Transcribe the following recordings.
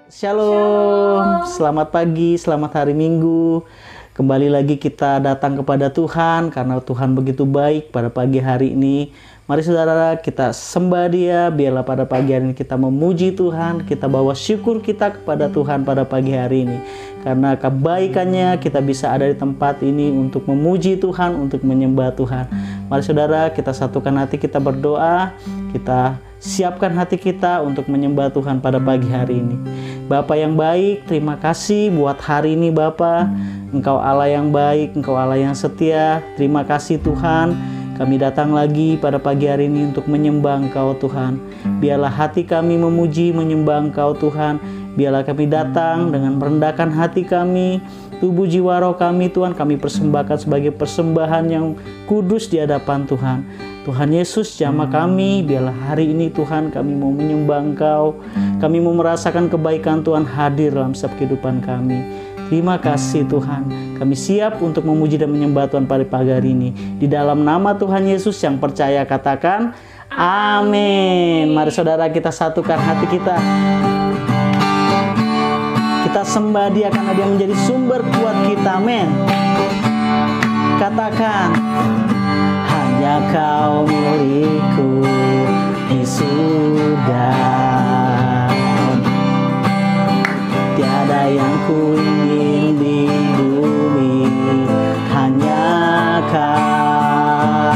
Shalom, selamat pagi, selamat hari Minggu. Kembali lagi kita datang kepada Tuhan karena Tuhan begitu baik pada pagi hari ini. Mari saudara kita sembah Dia, biarlah pada pagi hari ini kita memuji Tuhan, kita bawa syukur kita kepada Tuhan pada pagi hari ini. Karena kebaikannya kita bisa ada di tempat ini untuk memuji Tuhan, untuk menyembah Tuhan. Mari saudara kita satukan hati, kita berdoa, kita siapkan hati kita untuk menyembah Tuhan pada pagi hari ini. Bapa yang baik, terima kasih buat hari ini Bapa. Engkau Allah yang baik, Engkau Allah yang setia. Terima kasih Tuhan. Kami datang lagi pada pagi hari ini untuk menyembah Engkau Tuhan. Biarlah hati kami memuji, menyembah Engkau Tuhan. Biarlah kami datang dengan merendahkan hati kami, tubuh jiwa roh kami Tuhan, kami persembahkan sebagai persembahan yang kudus di hadapan Tuhan. Tuhan Yesus jamah kami, biarlah hari ini Tuhan kami mau menyembah Engkau. Kami mau merasakan kebaikan Tuhan hadir dalam setiap kehidupan kami. Terima kasih Tuhan, kami siap untuk memuji dan menyembah Tuhan pada pagi hari ini. Di dalam nama Tuhan Yesus yang percaya katakan amin. Mari saudara kita satukan hati kita. Kita sembah Dia karena Dia menjadi sumber kuat kita, amin. Katakan, hanya Kau milikku di surga, tiada yang ku ingin di bumi, hanya Kau.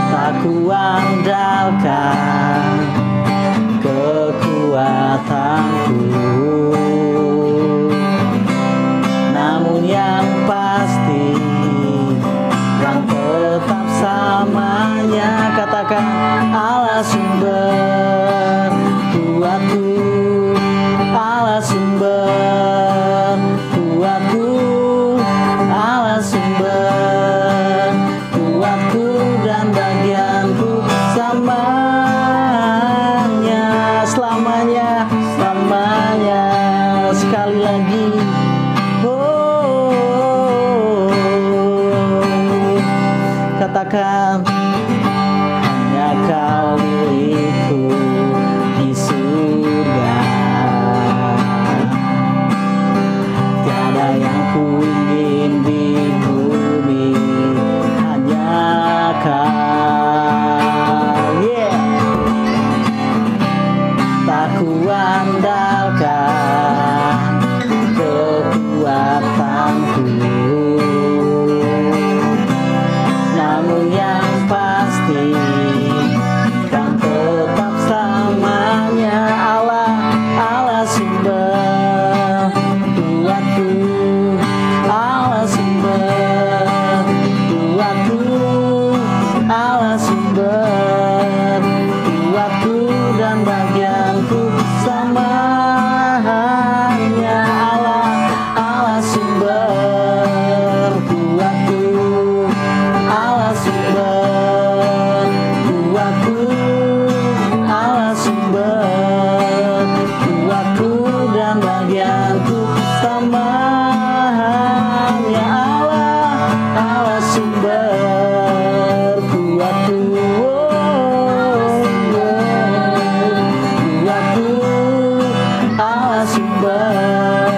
Tak ku andalkan kekuatanku, namun yang pasti yang tetap selamanya. Katakan, Allah sumber kuatku, Allah sumber kuatku, Allah sumber kuatku dan bagianku selamanya, selamanya, selamanya. Sekali lagi, katakan, hanya Kau milikku di surga, tiada yang ku ingin di bumi, hanya Kau. Yeah. Tak ku andalkan kekuatanku, namun yang pasti kan tetap selamanya. Allah, Allah sumber kuatku, Allah sumber kuatku, Allah sumber kuatku dan bagianku selamanya. Allah, Allah sumber kuatku, Allah sumber kuatku, Allah sumber kuatku dan bagianku selamanya. Allah, Allah sumber kuatku, kuatku, Allah sumber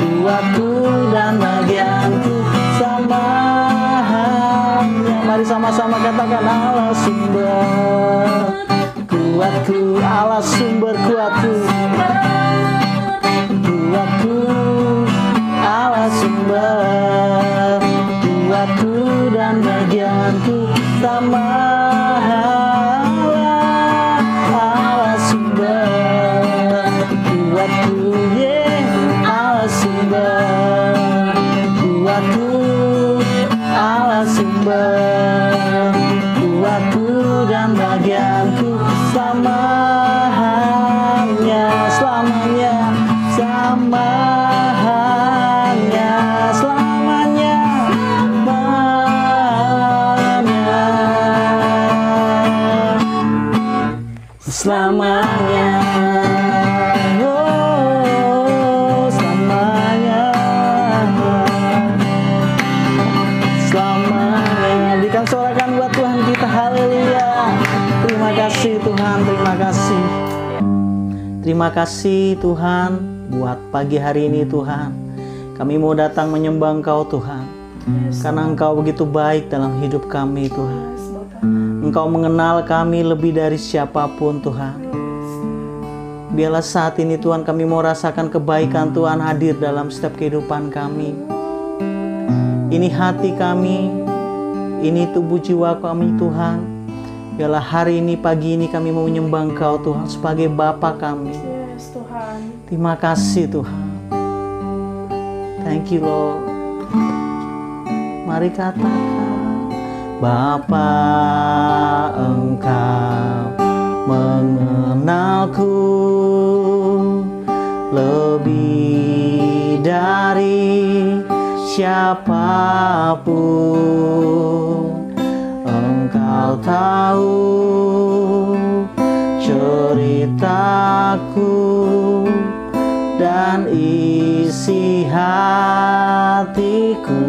kuatku dan bagianku selamanya. Mari sama-sama katakan, Allah sumber kuatku, Allah sumber kuatku, kuatku, Allah sumber kuatku dan bagianku selamanya. Allah sumber kuatku, yeah, Allah sumber kuatku, Allah sumber kuatku dan bagianku selamanya, selamanya, selamanya, selamanya, selamanya, oh, selamanya, selamanya. Berikan sorakan buat Tuhan kita, haleluya. Terima kasih Tuhan. Terima kasih. Terima kasih Tuhan buat pagi hari ini Tuhan. Kami mau datang menyembah Engkau Tuhan. Karena Engkau begitu baik dalam hidup kami Tuhan. Engkau mengenal kami lebih dari siapapun Tuhan. Biarlah saat ini Tuhan kami mau rasakan kebaikan Tuhan hadir dalam setiap kehidupan kami. Ini hati kami, ini tubuh jiwa kami Tuhan. Biarlah hari ini, pagi ini kami mau menyembah Engkau Tuhan sebagai Bapa kami. Yes, Tuhan. Terima kasih Tuhan. Thank you Lord. Mari katakan, Bapa Engkau mengenalku lebih dari siapapun. Engkau tahu ceritaku dan isi hatiku.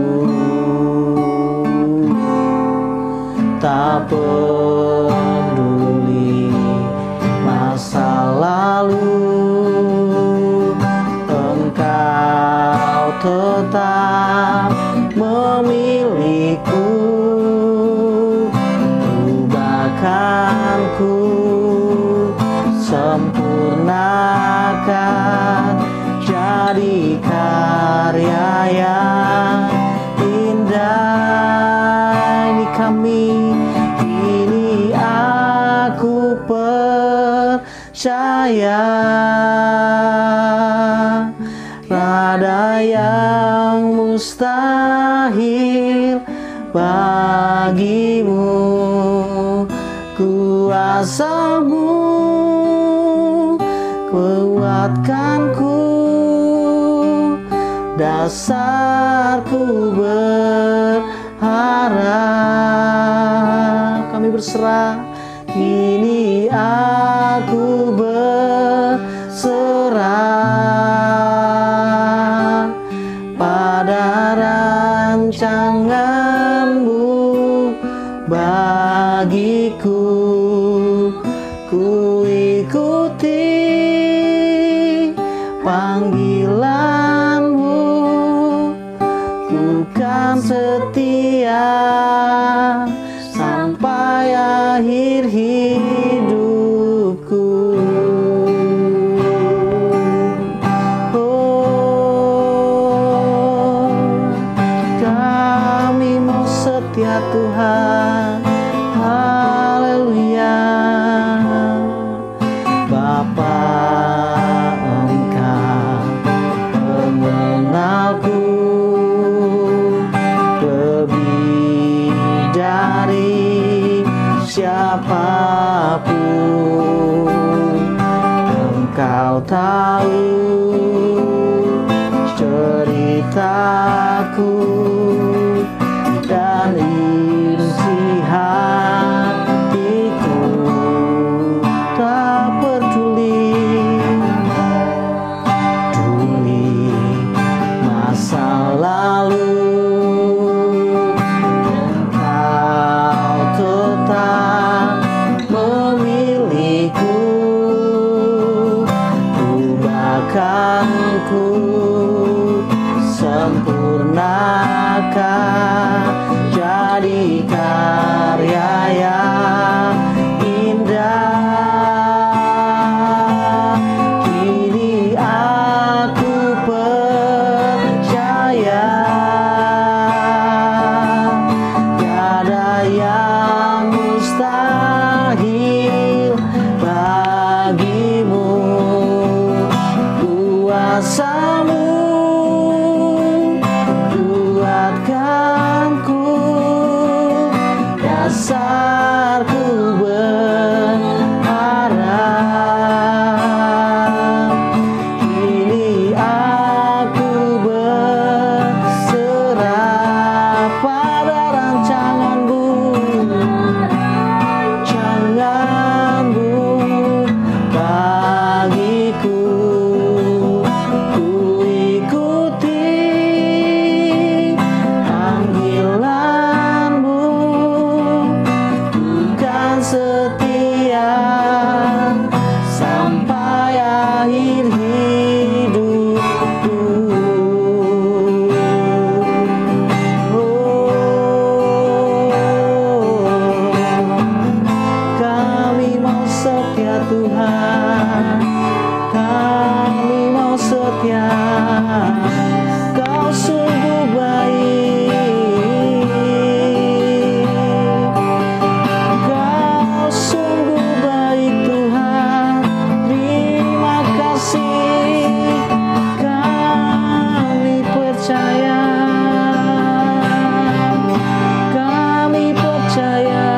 Tak peduli masa lalu, Engkau tetap memilihku. Ubahkanku, sempurnakan, jadi karya yang indah. Ini kami, ini aku percaya. Rada yang mustahil bagimu, kuasamu kuatkanku, dasarku berharap. Kami berserah, kini aku berserah pada rancanganmu bagiku. Ku ikuti panggilanmu, ku kan setia sampai akhir hidupku. Oh, kami mau setia Tuhan. Haleluya. Bapa Engkau mengenalku lebih dari siapapun. Engkau tahu ceritaku dan isi hatiku. Tak peduli masa lalu, Engkau tetap memilihku. Ubahkanku, sempurnakan, jadi karya yang indah. Kini aku percaya, tiada yang mustahil bagimu. Kuasamu kuatkanku, dasarku berharap. Kini aku berserah pada rancanganmu, rancanganmu Tuhan, kami mau setia. Kau sungguh baik, Kau sungguh baik Tuhan. Terima kasih, kami percaya. Kami percaya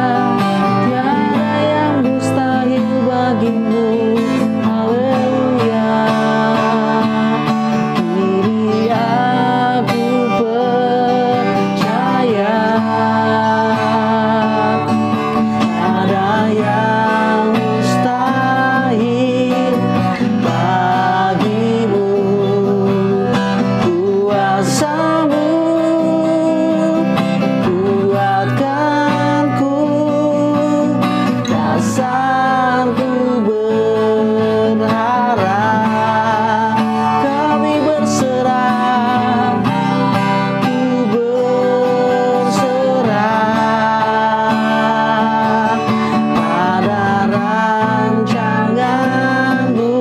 tiada yang mustahil bagimu. Haleluya. Ini aku percaya, ada yang mustahil bagimu. Kuasamu kuatkanku, dasarku berharap. Kami berserah, ku berserah pada rancanganmu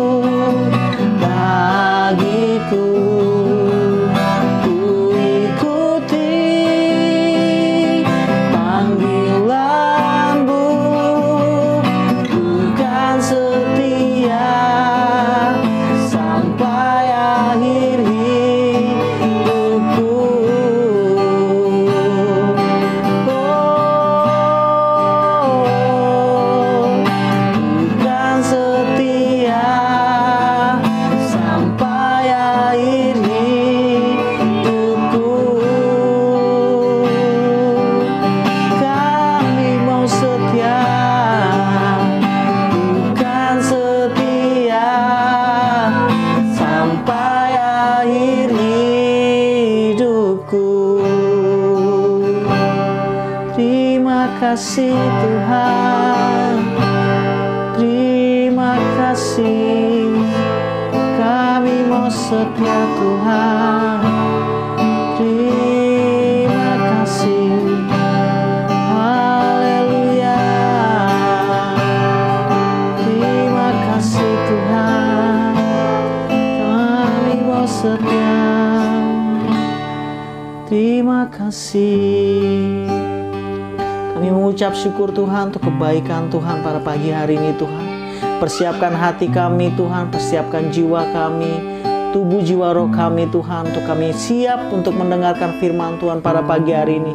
bagiku. Ku ikuti panggilanmu, bukan setia sampai akhir hidupku. Bukan setia sampai akhir hidupku. Kami mau setia, bukan setia sampai akhir hidupku. Terima kasih Tuhan, terima kasih. Kami mau setia Tuhan, terima kasih. Haleluya. Terima kasih Tuhan, kami mau setia. Terima kasih. Kami mengucap syukur Tuhan untuk kebaikan Tuhan pada pagi hari ini Tuhan. Persiapkan hati kami Tuhan, persiapkan jiwa kami, tubuh jiwa roh kami Tuhan, untuk kami siap untuk mendengarkan firman Tuhan pada pagi hari ini.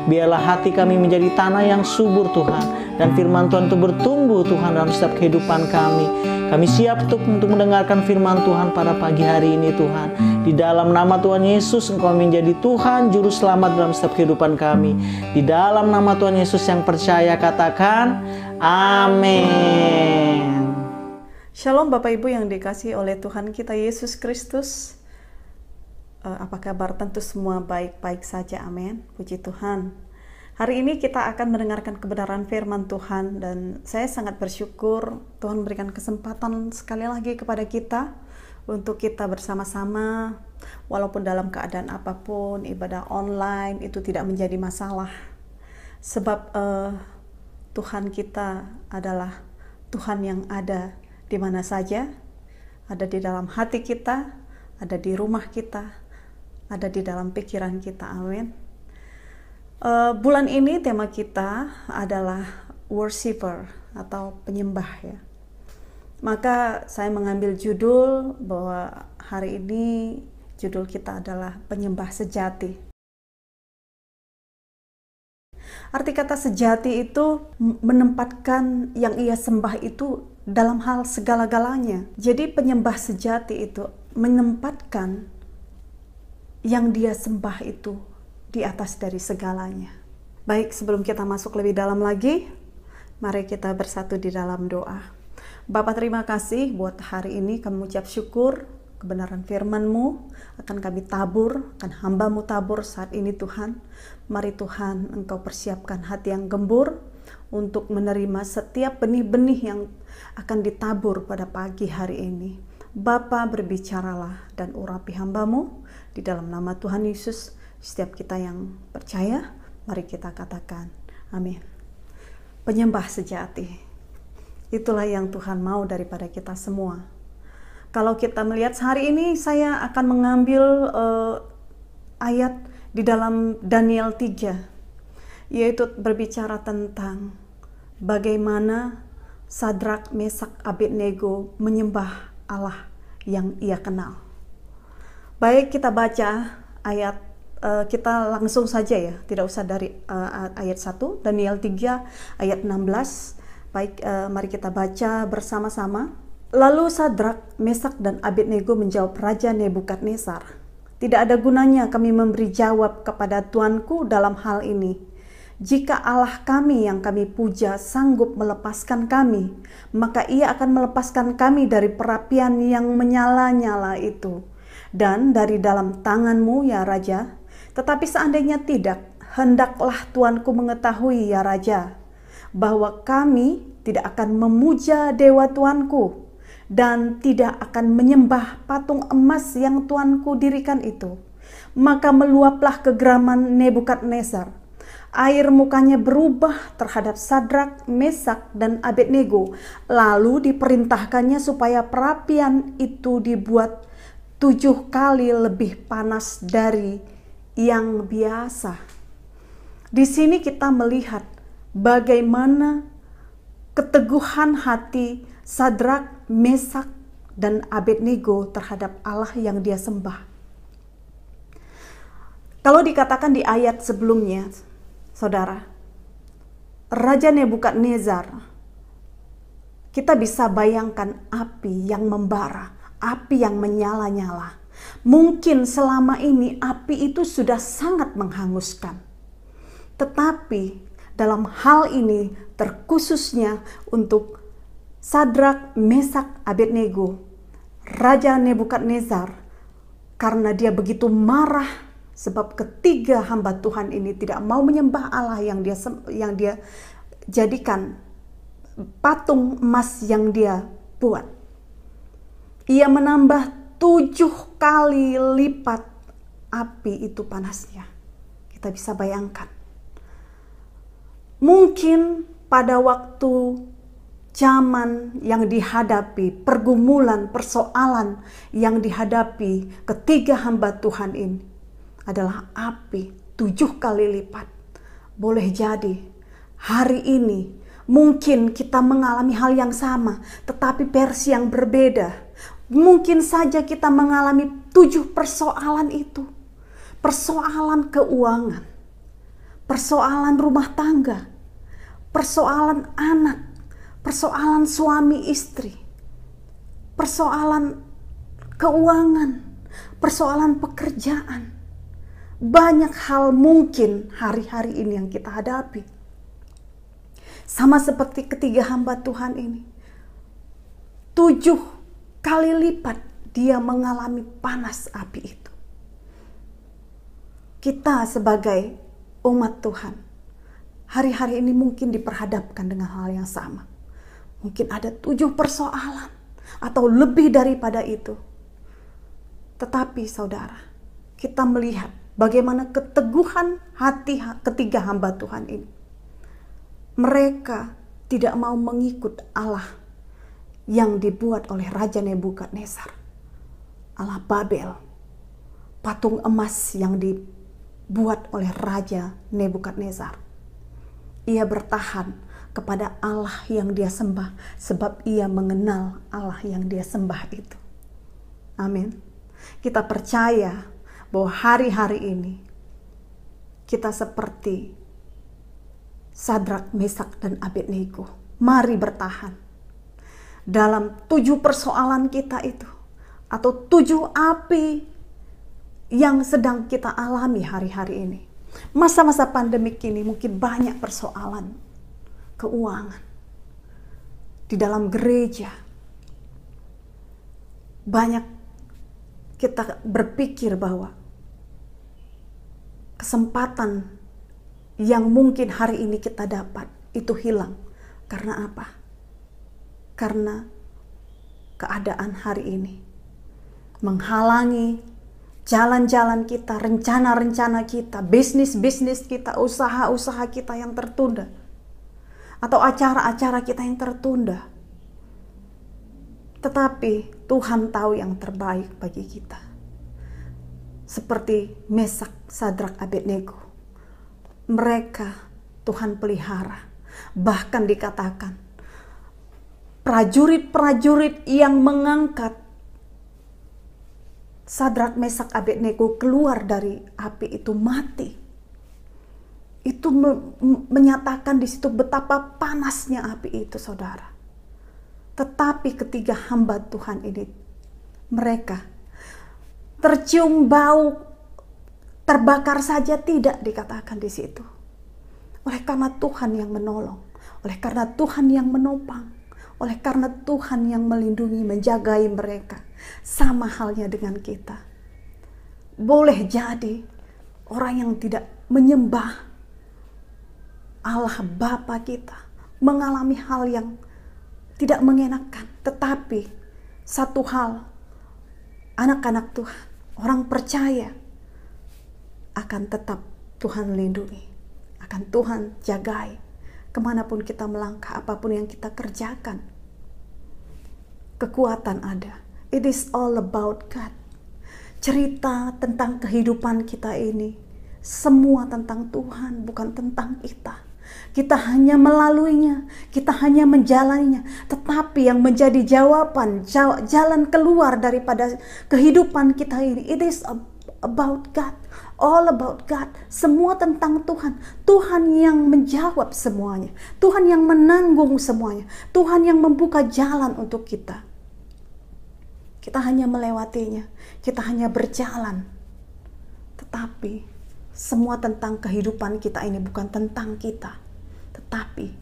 Biarlah hati kami menjadi tanah yang subur Tuhan, dan firman Tuhan itu bertumbuh Tuhan dalam setiap kehidupan kami. Kami siap untuk mendengarkan firman Tuhan pada pagi hari ini Tuhan. Di dalam nama Tuhan Yesus, Engkau menjadi Tuhan Juru Selamat dalam setiap kehidupan kami. Di dalam nama Tuhan Yesus yang percaya, katakan amin. Shalom Bapak Ibu yang dikasihi oleh Tuhan kita Yesus Kristus. Apa kabar? Tentu semua baik-baik saja, amin. Puji Tuhan. Hari ini kita akan mendengarkan kebenaran firman Tuhan, dan saya sangat bersyukur Tuhan memberikan kesempatan sekali lagi kepada kita untuk kita bersama-sama, walaupun dalam keadaan apapun, ibadah online itu tidak menjadi masalah. Sebab Tuhan kita adalah Tuhan yang ada di mana saja, ada di dalam hati kita, ada di rumah kita, ada di dalam pikiran kita, amin. Bulan ini tema kita adalah worshiper atau penyembah ya. Maka saya mengambil judul bahwa hari ini judul kita adalah penyembah sejati. Arti kata sejati itu menempatkan yang ia sembah itu dalam hal segala-galanya. Jadi penyembah sejati itu menempatkan yang dia sembah itu di atas dari segalanya. Baik, sebelum kita masuk lebih dalam lagi, mari kita bersatu di dalam doa. Bapa, terima kasih buat hari ini. Kami mengucap syukur kebenaran firman-Mu akan kami tabur, akan hamba-Mu tabur saat ini Tuhan. Mari Tuhan, Engkau persiapkan hati yang gembur untuk menerima setiap benih-benih yang akan ditabur pada pagi hari ini. Bapa, berbicaralah dan urapi hamba-Mu di dalam nama Tuhan Yesus. Setiap kita yang percaya, mari kita katakan amin. Penyembah sejati. Itulah yang Tuhan mau daripada kita semua. Kalau kita melihat hari ini, saya akan mengambil ayat di dalam Daniel 3, yaitu berbicara tentang bagaimana Sadrak, Mesak, Abednego menyembah Allah yang ia kenal. Baik, kita baca ayat, kita langsung saja ya, tidak usah dari ayat 1, Daniel 3 ayat 16. Baik, mari kita baca bersama-sama. Lalu Sadrak, Mesak, dan Abednego menjawab Raja Nebukadnezar, "Tidak ada gunanya kami memberi jawab kepada tuanku dalam hal ini. Jika Allah kami yang kami puja sanggup melepaskan kami, maka ia akan melepaskan kami dari perapian yang menyala-nyala itu dan dari dalam tanganmu ya Raja. Tetapi seandainya tidak, hendaklah tuanku mengetahui ya Raja, bahwa kami tidak akan memuja dewa tuanku dan tidak akan menyembah patung emas yang tuanku dirikan itu." Maka meluaplah kegeraman Nebukadnezar. Air mukanya berubah terhadap Sadrak, Mesak, dan Abednego. Lalu diperintahkannya supaya perapian itu dibuat 7 kali lebih panas dari yang biasa. Di sini kita melihat bagaimana keteguhan hati Sadrak, Mesak, dan Abednego terhadap Allah yang dia sembah. Kalau dikatakan di ayat sebelumnya, saudara, Raja Nebukadnezar, kita bisa bayangkan api yang membara, api yang menyala-nyala. Mungkin selama ini api itu sudah sangat menghanguskan. Tetapi dalam hal ini terkhususnya untuk Sadrak, Mesak, Abednego, Raja Nebukadnezar, karena dia begitu marah sebab ketiga hamba Tuhan ini tidak mau menyembah Allah yang dia jadikan patung emas yang dia buat. Ia menambah 7 kali lipat api itu panasnya. Kita bisa bayangkan. Mungkin pada waktu zaman yang dihadapi, pergumulan, persoalan yang dihadapi ketiga hamba Tuhan ini adalah api 7 kali lipat. Boleh jadi hari ini mungkin kita mengalami hal yang sama, tetapi versi yang berbeda. Mungkin saja kita mengalami 7 persoalan itu. Persoalan keuangan, persoalan rumah tangga, persoalan anak, persoalan suami istri, persoalan keuangan, persoalan pekerjaan. Banyak hal mungkin hari-hari ini yang kita hadapi. Sama seperti ketiga hamba Tuhan ini. 7 kali lipat dia mengalami panas api itu. Kita sebagai umat Tuhan, hari-hari ini mungkin diperhadapkan dengan hal yang sama. Mungkin ada 7 persoalan atau lebih daripada itu. Tetapi saudara, kita melihat bagaimana keteguhan hati ketiga hamba Tuhan ini. Mereka tidak mau mengikut Allah yang dibuat oleh Raja Nebukadnezar, Allah Babel, patung emas yang dibuat oleh Raja Nebukadnezar. Ia bertahan kepada Allah yang dia sembah sebab ia mengenal Allah yang dia sembah itu. Amin. Kita percaya bahwa hari-hari ini kita seperti Sadrak, Mesak, dan Abednego. Mari bertahan dalam 7 persoalan kita itu, atau 7 api yang sedang kita alami hari-hari ini. Masa-masa pandemik ini mungkin banyak persoalan keuangan di dalam gereja. Banyak kita berpikir bahwa kesempatan yang mungkin hari ini kita dapat itu hilang. Karena apa? Karena keadaan hari ini menghalangi jalan-jalan kita, rencana-rencana kita, bisnis-bisnis kita, usaha-usaha kita yang tertunda, atau acara-acara kita yang tertunda. Tetapi Tuhan tahu yang terbaik bagi kita. Seperti Mesak, Sadrak, Abednego. Mereka Tuhan pelihara. Bahkan dikatakan prajurit-prajurit yang mengangkat Sadrak, Mesak, Abednego keluar dari api itu mati. Itu menyatakan di situ betapa panasnya api itu, saudara. Tetapi ketiga hamba Tuhan ini, mereka tercium bau terbakar saja tidak dikatakan di situ. Oleh karena Tuhan yang menolong, oleh karena Tuhan yang menopang, oleh karena Tuhan yang melindungi, menjagai mereka. Sama halnya dengan kita. Boleh jadi orang yang tidak menyembah Allah Bapa kita mengalami hal yang tidak mengenakan. Tetapi satu hal, anak-anak Tuhan, orang percaya akan tetap Tuhan lindungi, akan Tuhan jagai kemanapun kita melangkah, apapun yang kita kerjakan. Kekuatan ada. It is all about God. Cerita tentang kehidupan kita ini semua tentang Tuhan, bukan tentang kita. Kita hanya melaluinya, kita hanya menjalaninya. Tetapi yang menjadi jawaban, jalan keluar daripada kehidupan kita ini, it is about God, all about God. Semua tentang Tuhan. Tuhan yang menjawab semuanya, Tuhan yang menanggung semuanya, Tuhan yang membuka jalan untuk kita. Kita hanya melewatinya, kita hanya berjalan. Tetapi semua tentang kehidupan kita ini bukan tentang kita, tetapi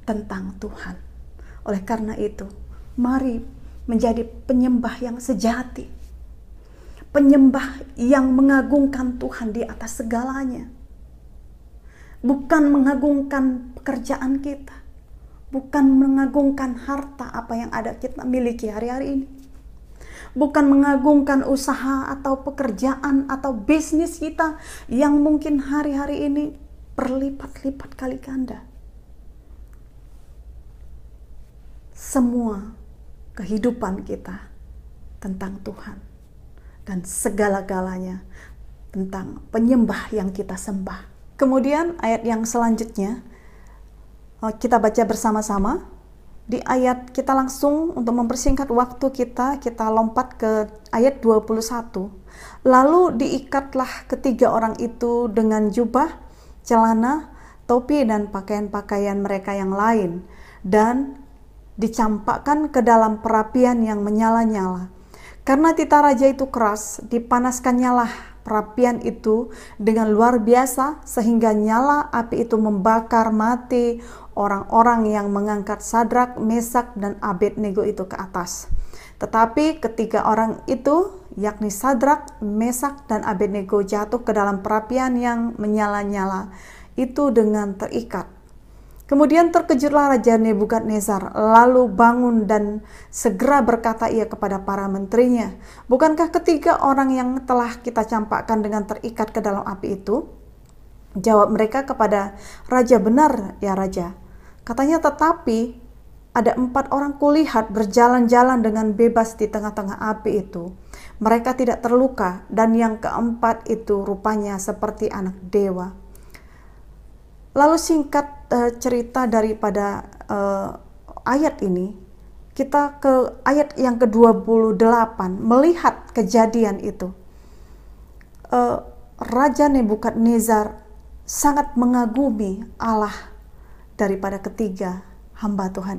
tentang Tuhan. Oleh karena itu, mari menjadi penyembah yang sejati. Penyembah yang mengagungkan Tuhan di atas segalanya. Bukan mengagungkan pekerjaan kita. Bukan mengagungkan harta apa yang ada kita miliki hari-hari ini. Bukan mengagungkan usaha atau pekerjaan atau bisnis kita yang mungkin hari-hari ini berlipat-lipat kali ganda. Semua kehidupan kita tentang Tuhan dan segala-galanya tentang penyembah yang kita sembah. Kemudian ayat yang selanjutnya kita baca bersama-sama. Di ayat kita langsung untuk mempersingkat waktu kita lompat ke ayat 21. Lalu diikatlah ketiga orang itu dengan jubah, celana, topi dan pakaian-pakaian mereka yang lain, dan dicampakkan ke dalam perapian yang menyala-nyala. Karena titah raja itu keras, dipanaskannyalah perapian itu dengan luar biasa, sehingga nyala api itu membakar mati orang-orang yang mengangkat Sadrak, Mesak, dan Abednego itu ke atas. Tetapi ketiga orang itu, yakni Sadrak, Mesak, dan Abednego jatuh ke dalam perapian yang menyala-nyala itu dengan terikat. Kemudian terkejutlah Raja Nebukadnezar, lalu bangun dan segera berkata ia kepada para menterinya, bukankah ketiga orang yang telah kita campakkan dengan terikat ke dalam api itu? Jawab mereka kepada Raja, benar ya Raja. Katanya, tetapi ada 4 orang kulihat berjalan-jalan dengan bebas di tengah-tengah api itu. Mereka tidak terluka, dan yang keempat itu rupanya seperti anak dewa. Lalu singkat cerita daripada ayat ini, kita ke ayat yang ke-28, melihat kejadian itu. Raja Nebukadnezar sangat mengagumi Allah daripada ketiga hamba Tuhan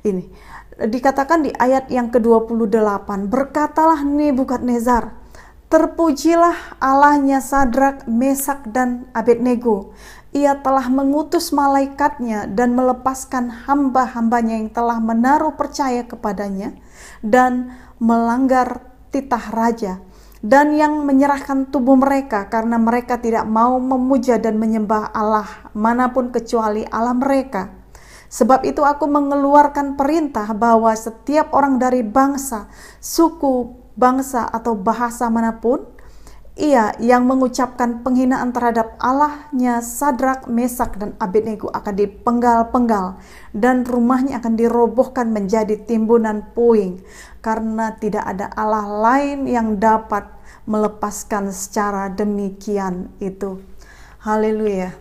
ini. Dikatakan di ayat yang ke-28, berkatalah Nebukadnezar, terpujilah Allahnya Sadrak, Mesak, dan Abednego. Ia telah mengutus malaikatnya dan melepaskan hamba-hambanya yang telah menaruh percaya kepadanya dan melanggar titah raja, dan yang menyerahkan tubuh mereka karena mereka tidak mau memuja dan menyembah Allah manapun kecuali Allah mereka. Sebab itu aku mengeluarkan perintah bahwa setiap orang dari bangsa, suku, bangsa atau bahasa manapun ia yang mengucapkan penghinaan terhadap Allahnya Sadrak, Mesak, dan Abednego akan dipenggal-penggal dan rumahnya akan dirobohkan menjadi timbunan puing, karena tidak ada Allah lain yang dapat melepaskan secara demikian itu. Haleluya.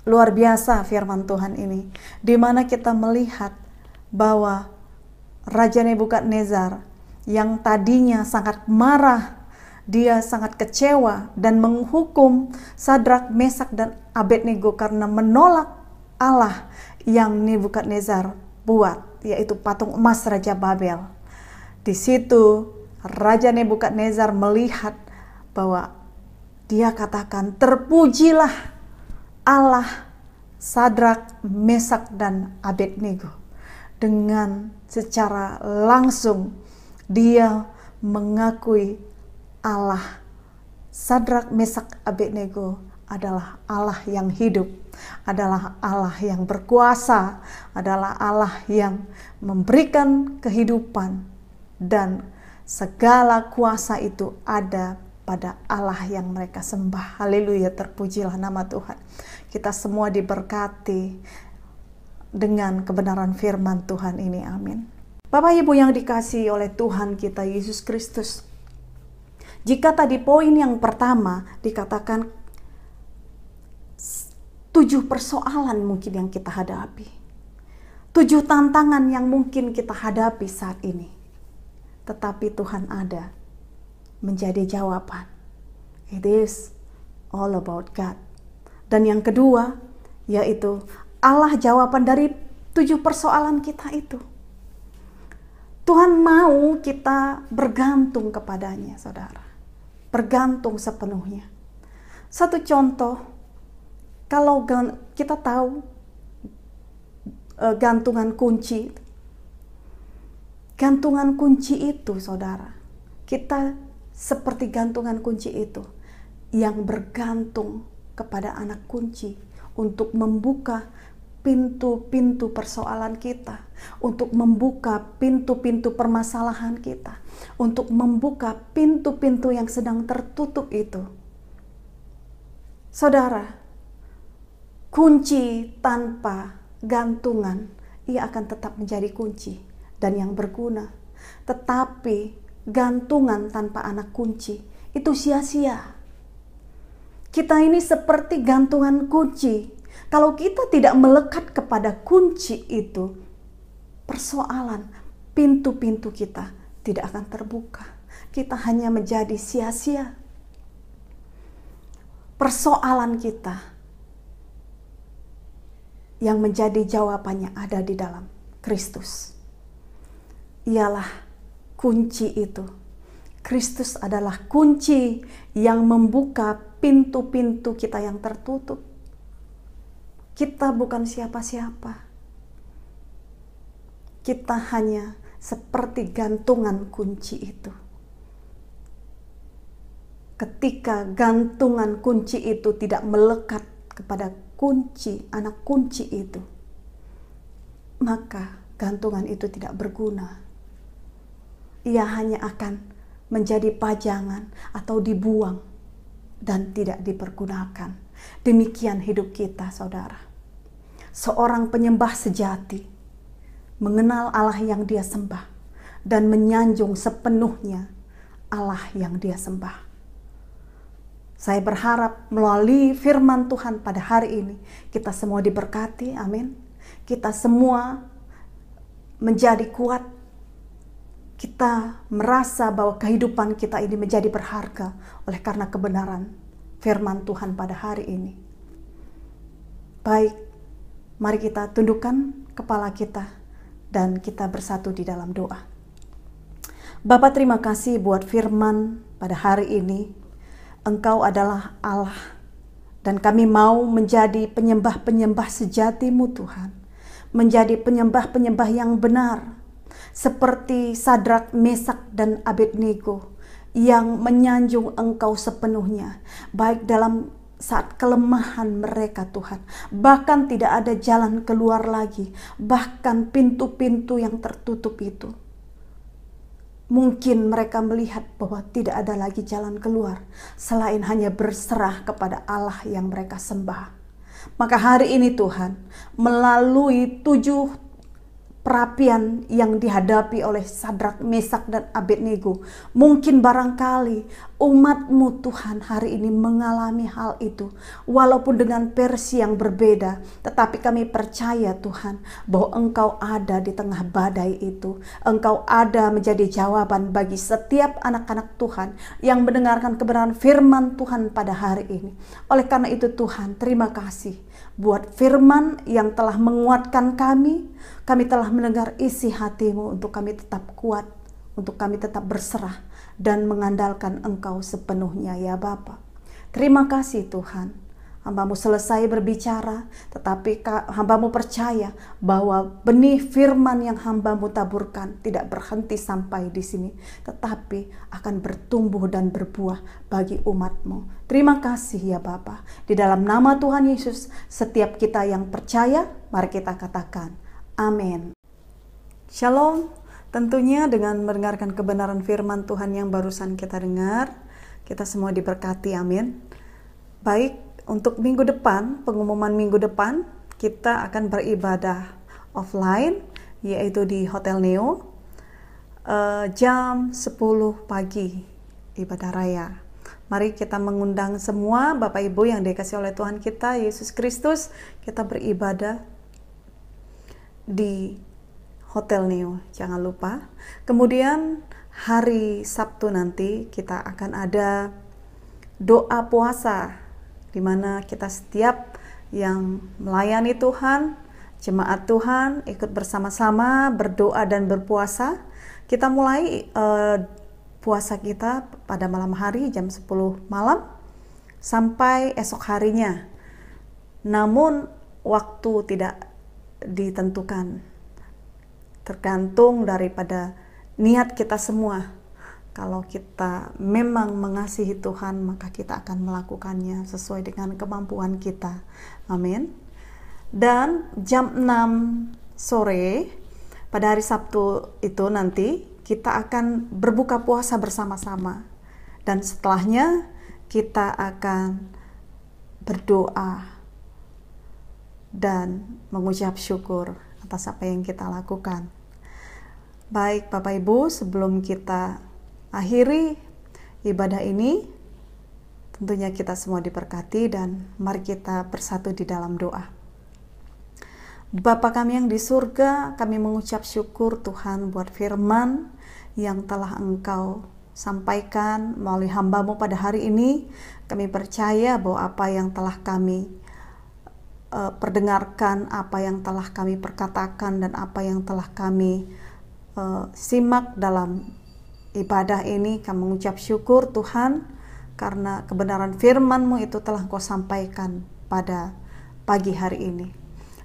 Luar biasa firman Tuhan ini, di mana kita melihat bahwa Raja Nebukadnezar yang tadinya sangat marah, dia sangat kecewa dan menghukum Sadrak, Mesak, dan Abednego karena menolak Allah yang Nebukadnezar buat, yaitu patung emas Raja Babel. Di situ Raja Nebukadnezar melihat bahwa dia katakan, terpujilah Allah Sadrak, Mesak, dan Abednego. Dengan secara langsung dia mengakui Allah Sadrak, Mesak, Abednego adalah Allah yang hidup, adalah Allah yang berkuasa, adalah Allah yang memberikan kehidupan, dan segala kuasa itu ada pada Allah yang mereka sembah. Haleluya, terpujilah nama Tuhan. Kita semua diberkati dengan kebenaran firman Tuhan ini. Amin. Bapak Ibu yang dikasihi oleh Tuhan kita Yesus Kristus, jika tadi poin yang pertama dikatakan 7 persoalan mungkin yang kita hadapi, 7 tantangan yang mungkin kita hadapi saat ini, tetapi Tuhan ada menjadi jawaban. It is all about God. Dan yang kedua, yaitu Allah jawaban dari 7 persoalan kita itu. Tuhan mau kita bergantung kepadanya, saudara. Bergantung sepenuhnya. Satu contoh, kalau kita tahu gantungan kunci. Gantungan kunci itu, saudara, kita seperti gantungan kunci itu yang bergantung kepada anak kunci untuk membuka pintu-pintu persoalan kita, untuk membuka pintu-pintu permasalahan kita, untuk membuka pintu-pintu yang sedang tertutup itu. Saudara, kunci tanpa gantungan, ia akan tetap menjadi kunci dan yang berguna. Tetapi gantungan tanpa anak kunci itu sia-sia. Kita ini seperti gantungan kunci. Kalau kita tidak melekat kepada kunci itu, persoalan pintu-pintu kita tidak akan terbuka. Kita hanya menjadi sia-sia. Persoalan kita yang menjadi jawabannya ada di dalam Kristus. Ialah kunci itu. Kristus adalah kunci yang membuka pintu-pintu kita yang tertutup. Kita bukan siapa-siapa. Kita hanya seperti gantungan kunci itu. Ketika gantungan kunci itu tidak melekat kepada kunci, anak kunci itu, maka gantungan itu tidak berguna. Ia hanya akan menjadi pajangan atau dibuang dan tidak dipergunakan. Demikian hidup kita, saudara. Seorang penyembah sejati mengenal Allah yang dia sembah dan menyanjung sepenuhnya Allah yang dia sembah. Saya berharap melalui firman Tuhan pada hari ini kita semua diberkati, amin. Kita semua menjadi kuat. Kita merasa bahwa kehidupan kita ini menjadi berharga oleh karena kebenaran firman Tuhan pada hari ini. Baik, mari kita tundukkan kepala kita dan kita bersatu di dalam doa. Bapa, terima kasih buat firman pada hari ini. Engkau adalah Allah dan kami mau menjadi penyembah-penyembah sejati-Mu Tuhan. Menjadi penyembah-penyembah yang benar. Seperti Sadrak, Mesak, dan Abednego yang menyanjung Engkau sepenuhnya. Baik dalam saat kelemahan mereka Tuhan. Bahkan tidak ada jalan keluar lagi. Bahkan pintu-pintu yang tertutup itu mungkin mereka melihat bahwa tidak ada lagi jalan keluar selain hanya berserah kepada Allah yang mereka sembah. Maka hari ini Tuhan, melalui 7 perapian yang dihadapi oleh Sadrak, Mesak, dan Abednego, mungkin barangkali umat-Mu Tuhan hari ini mengalami hal itu, walaupun dengan versi yang berbeda, tetapi kami percaya Tuhan bahwa Engkau ada di tengah badai itu. Engkau ada menjadi jawaban bagi setiap anak-anak Tuhan yang mendengarkan kebenaran firman Tuhan pada hari ini. Oleh karena itu Tuhan, terima kasih buat firman yang telah menguatkan kami. Kami telah mendengar isi hati-Mu untuk kami tetap kuat, untuk kami tetap berserah dan mengandalkan Engkau sepenuhnya ya Bapa. Terima kasih Tuhan. Hamba-Mu selesai berbicara, tetapi hamba-Mu percaya bahwa benih firman yang hamba-Mu taburkan tidak berhenti sampai di sini, tetapi akan bertumbuh dan berbuah bagi umat-Mu. Terima kasih ya Bapa. Di dalam nama Tuhan Yesus, setiap kita yang percaya, mari kita katakan amin. Shalom. Tentunya dengan mendengarkan kebenaran firman Tuhan yang barusan kita dengar, kita semua diberkati, amin. Baik, untuk minggu depan, pengumuman minggu depan, kita akan beribadah offline, yaitu di Hotel Neo, jam 10 pagi, ibadah raya. Mari kita mengundang semua Bapak Ibu yang dikasihi oleh Tuhan kita, Yesus Kristus, kita beribadah di Hotel Neo, jangan lupa. Kemudian hari Sabtu nanti kita akan ada doa puasa, di mana kita setiap yang melayani Tuhan, jemaat Tuhan, ikut bersama-sama berdoa dan berpuasa. Kita mulai puasa kita pada malam hari jam 10 malam sampai esok harinya. Namun waktu tidak ditentukan, tergantung daripada niat kita semua. Kalau kita memang mengasihi Tuhan, maka kita akan melakukannya sesuai dengan kemampuan kita. Amin. Dan jam 6 sore pada hari Sabtu itu nanti kita akan berbuka puasa bersama-sama. Dan setelahnya kita akan berdoa dan mengucap syukur atas apa yang kita lakukan. Baik Bapak Ibu, sebelum kita akhiri ibadah ini, tentunya kita semua diberkati dan mari kita bersatu di dalam doa. Bapa kami yang di surga, kami mengucap syukur Tuhan buat firman yang telah Engkau sampaikan melalui hamba-Mu pada hari ini. Kami percaya bahwa apa yang telah kami perdengarkan, apa yang telah kami perkatakan, dan apa yang telah kami simak dalam ibadah ini, kami mengucap syukur Tuhan karena kebenaran firman-Mu itu telah Engkau sampaikan pada pagi hari ini.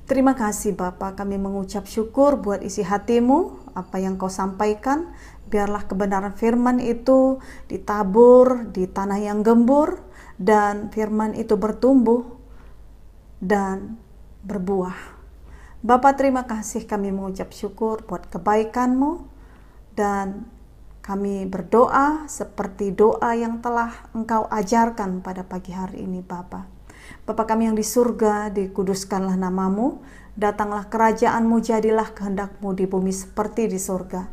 Terima kasih Bapa, kami mengucap syukur buat isi hati-Mu, apa yang Kau sampaikan. Biarlah kebenaran firman itu ditabur di tanah yang gembur, dan firman itu bertumbuh dan berbuah. Bapa, terima kasih, kami mengucap syukur buat kebaikan-Mu, dan kami berdoa seperti doa yang telah Engkau ajarkan pada pagi hari ini Bapa. Bapa kami yang di surga, dikuduskanlah nama-Mu, datanglah kerajaan-Mu, jadilah kehendak-Mu di bumi seperti di surga.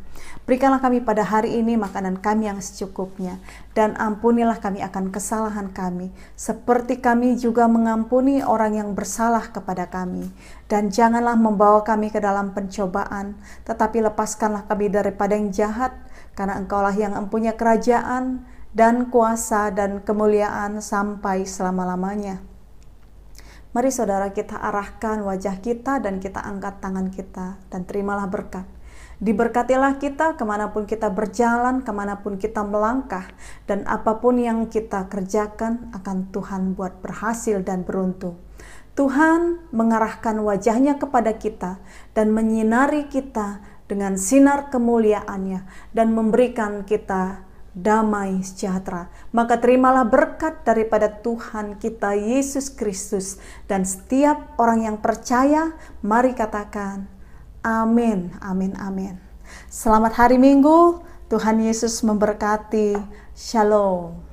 Berikanlah kami pada hari ini makanan kami yang secukupnya, dan ampunilah kami akan kesalahan kami, seperti kami juga mengampuni orang yang bersalah kepada kami. Dan janganlah membawa kami ke dalam pencobaan, tetapi lepaskanlah kami daripada yang jahat, karena Engkaulah yang mempunyai kerajaan dan kuasa dan kemuliaan sampai selama-lamanya. Mari saudara, kita arahkan wajah kita dan kita angkat tangan kita dan terimalah berkat. Diberkatilah kita kemanapun kita berjalan, kemanapun kita melangkah, dan apapun yang kita kerjakan akan Tuhan buat berhasil dan beruntung. Tuhan mengarahkan wajahnya kepada kita dan menyinari kita dengan sinar kemuliaannya dan memberikan kita damai sejahtera. Maka terimalah berkat daripada Tuhan kita Yesus Kristus, dan setiap orang yang percaya, mari katakan amin, amin, amin. Selamat hari Minggu, Tuhan Yesus memberkati. Shalom.